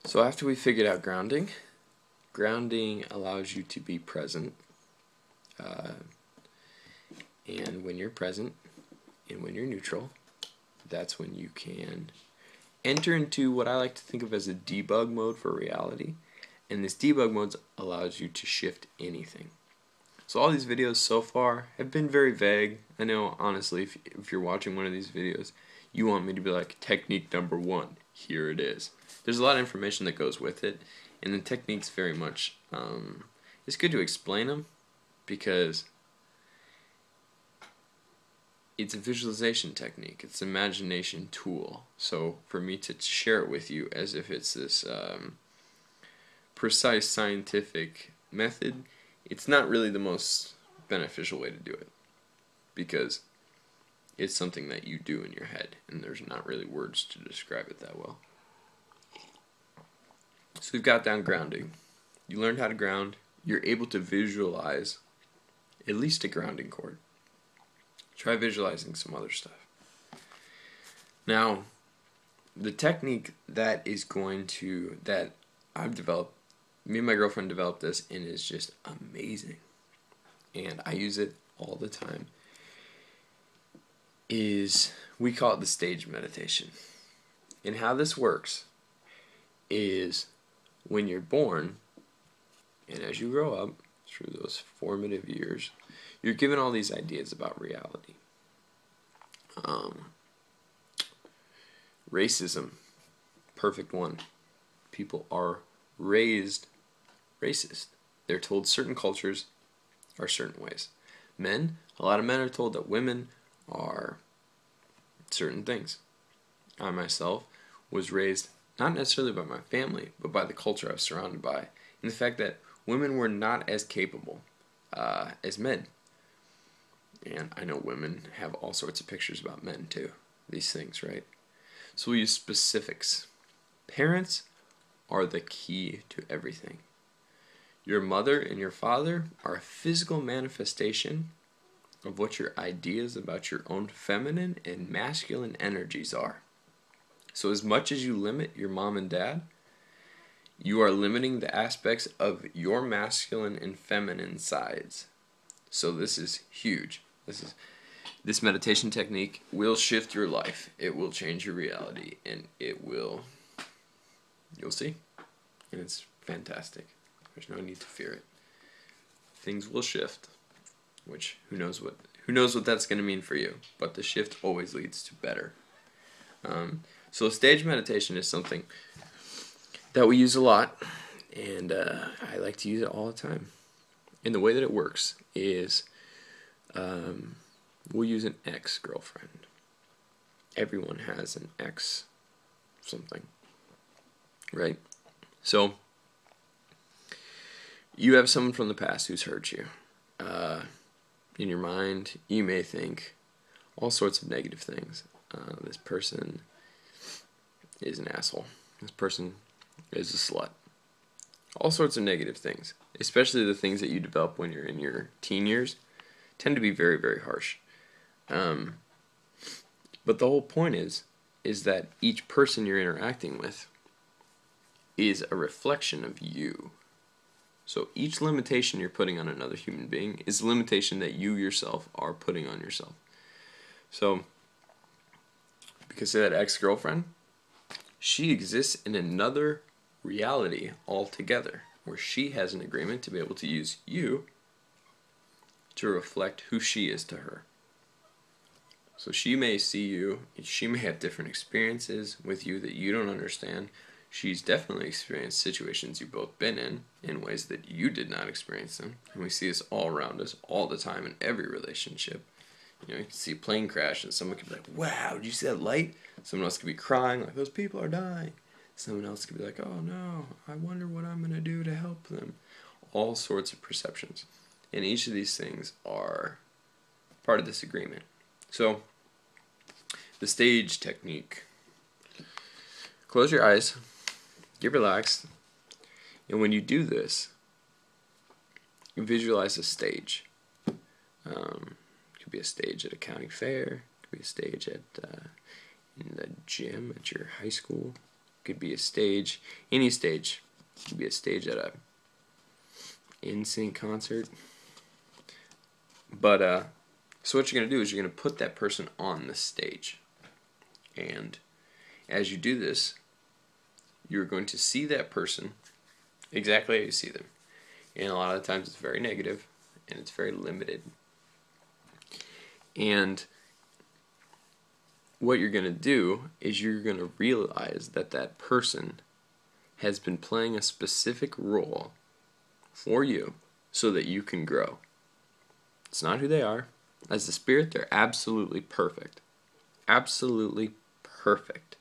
So after we figured out grounding, grounding allows you to be present. And when you're present and when you're neutral, that's when you can enter into what I like to think of as a debug mode for reality. And this debug mode allows you to shift anything. So all these videos so far have been very vague. I know, honestly, if you're watching one of these videos, you want me to be like, technique number 1, here it is. There's a lot of information that goes with it, and the techniques very much, it's good to explain them because it's a visualization technique. It's an imagination tool. So for me to share it with you as if it's this precise scientific method, it's not really the most beneficial way to do it because it's something that you do in your head and there's not really words to describe it that well. So we've got down grounding. You learned how to ground. You're able to visualize at least a grounding cord. Try visualizing some other stuff. Now, the technique that I've developed, me and my girlfriend developed this, and it's just amazing. And I use it all the time. We call it the stage meditation. And how this works is when you're born, and as you grow up through those formative years, you're given all these ideas about reality. Racism, perfect one. People are raised racist. They're told certain cultures are certain ways. Men, a lot of men are told that women are certain things. I myself was raised not necessarily by my family, but by the culture I was surrounded by, and the fact that women were not as capable as men. And I know women have all sorts of pictures about men too. These things, right? So we use specifics. Parents are the key to everything. Your mother and your father are a physical manifestation of what your ideas about your own feminine and masculine energies are. So as much as you limit your mom and dad, you are limiting the aspects of your masculine and feminine sides. So this is huge. This meditation technique will shift your life. It will change your reality, and you'll see. And it's fantastic. There's no need to fear it. Things will shift, which who knows what that's going to mean for you. But the shift always leads to better. So stage meditation is something that we use a lot, and I like to use it all the time. And the way that it works is we'll use an ex-girlfriend. Everyone has an ex something, right? So you have someone from the past who's hurt you. In your mind, you may think all sorts of negative things. This person is an asshole. This person is a slut. All sorts of negative things, especially the things that you develop when you're in your teen years, tend to be very, very harsh. But the whole point is that each person you're interacting with is a reflection of you. So each limitation you're putting on another human being is a limitation that you yourself are putting on yourself. So, because of that ex-girlfriend, she exists in another reality altogether, where she has an agreement to be able to use you to reflect who she is to her. So she may see you, she may have different experiences with you that you don't understand. She's definitely experienced situations you've both been in ways that you did not experience them. And we see this all around us, all the time, in every relationship. You know, you can see a plane crash and someone could be like, wow, did you see that light? Someone else could be crying, like, those people are dying. Someone else could be like, oh no, I wonder what I'm going to do to help them. All sorts of perceptions. And each of these things are part of this agreement. So, the stage technique. Close your eyes. Get relaxed. And when you do this, you visualize a stage. It could be a stage at a county fair. It could be a stage at in the gym at your high school. could be a stage, any stage. It could be a stage at a NSYNC concert. But so what you're going to do is you're going to put that person on the stage. And as you do this, you're going to see that person exactly how you see them. And a lot of the times it's very negative and it's very limited. And what you're going to do is you're going to realize that that person has been playing a specific role for you so that you can grow. It's not who they are. As a spirit, they're absolutely perfect. Absolutely perfect.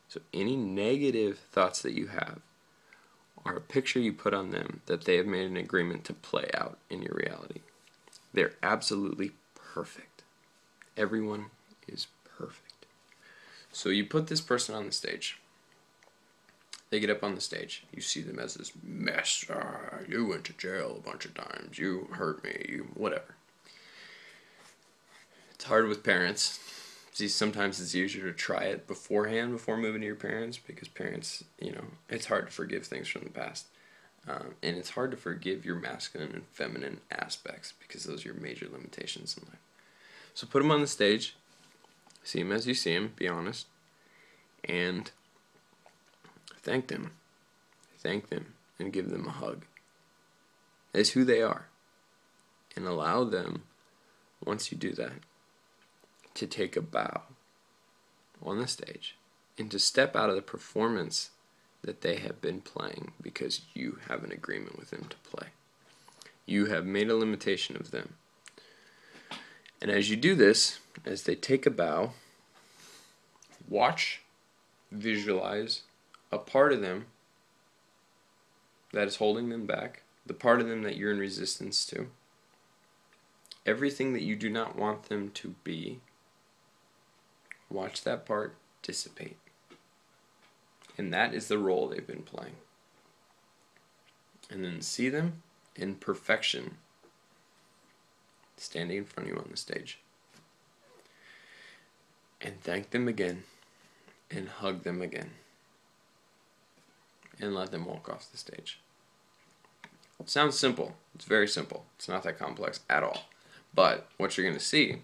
So any negative thoughts that you have are a picture you put on them that they have made an agreement to play out in your reality. They're absolutely perfect. Everyone is perfect. So you put this person on the stage. They get up on the stage. You see them as this mess. You went to jail a bunch of times. You hurt me. You whatever. It's hard with parents. See, sometimes it's easier to try it beforehand before moving to your parents, because parents, it's hard to forgive things from the past. And it's hard to forgive your masculine and feminine aspects because those are your major limitations in life. So put them on the stage. See them as you see them. Be honest. And thank them. Thank them and give them a hug as who they are. And allow them, once you do that, to take a bow on the stage and to step out of the performance that they have been playing because you have an agreement with them to play. You have made a limitation of them. And as you do this, as they take a bow, watch, visualize a part of them that is holding them back, the part of them that you're in resistance to, everything that you do not want them to be. Watch that part dissipate. And that is the role they've been playing. And then see them in perfection standing in front of you on the stage. And thank them again. And hug them again. And let them walk off the stage. It sounds simple. It's very simple. It's not that complex at all. But what you're going to see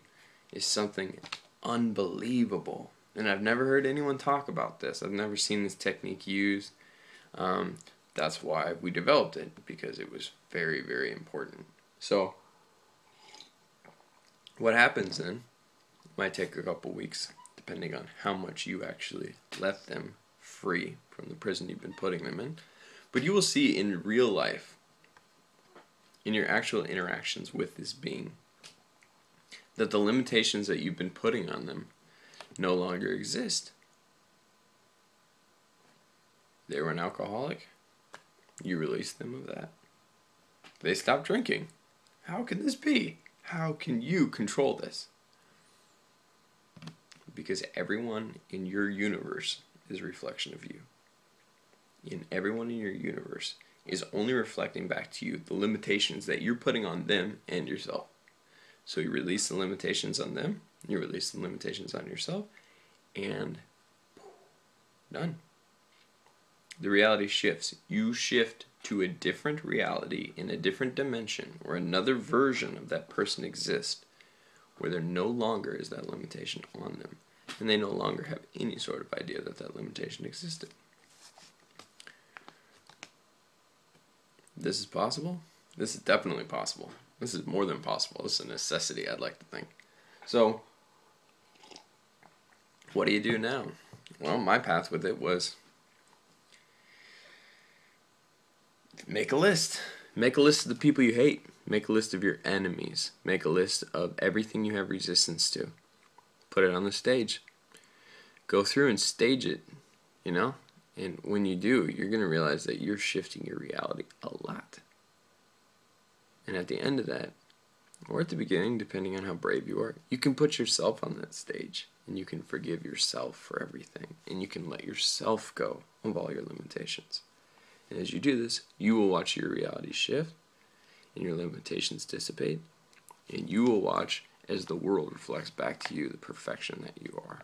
is something unbelievable. And I've never heard anyone talk about this. I've never seen this technique used. That's why we developed it, because it was very, very important. So what happens then might take a couple weeks, depending on how much you actually let them free from the prison you've been putting them in. But you will see in real life, in your actual interactions with this being, that the limitations that you've been putting on them no longer exist. They were an alcoholic. You released them of that. They stopped drinking. How can this be? How can you control this? Because everyone in your universe is a reflection of you. And everyone in your universe is only reflecting back to you the limitations that you're putting on them and yourself. So you release the limitations on them, you release the limitations on yourself, and done. The reality shifts. You shift to a different reality in a different dimension, where another version of that person exists, where there no longer is that limitation on them, and they no longer have any sort of idea that that limitation existed. This is possible? This is definitely possible. This is more than possible. This is a necessity, I'd like to think. So, what do you do now? Well, my path with it was make a list. Make a list of the people you hate. Make a list of your enemies. Make a list of everything you have resistance to. Put it on the stage. Go through and stage it, And when you do, you're going to realize that you're shifting your reality a lot. And at the end of that, or at the beginning, depending on how brave you are, you can put yourself on that stage, and you can forgive yourself for everything, and you can let yourself go of all your limitations. And as you do this, you will watch your reality shift, and your limitations dissipate, and you will watch as the world reflects back to you the perfection that you are.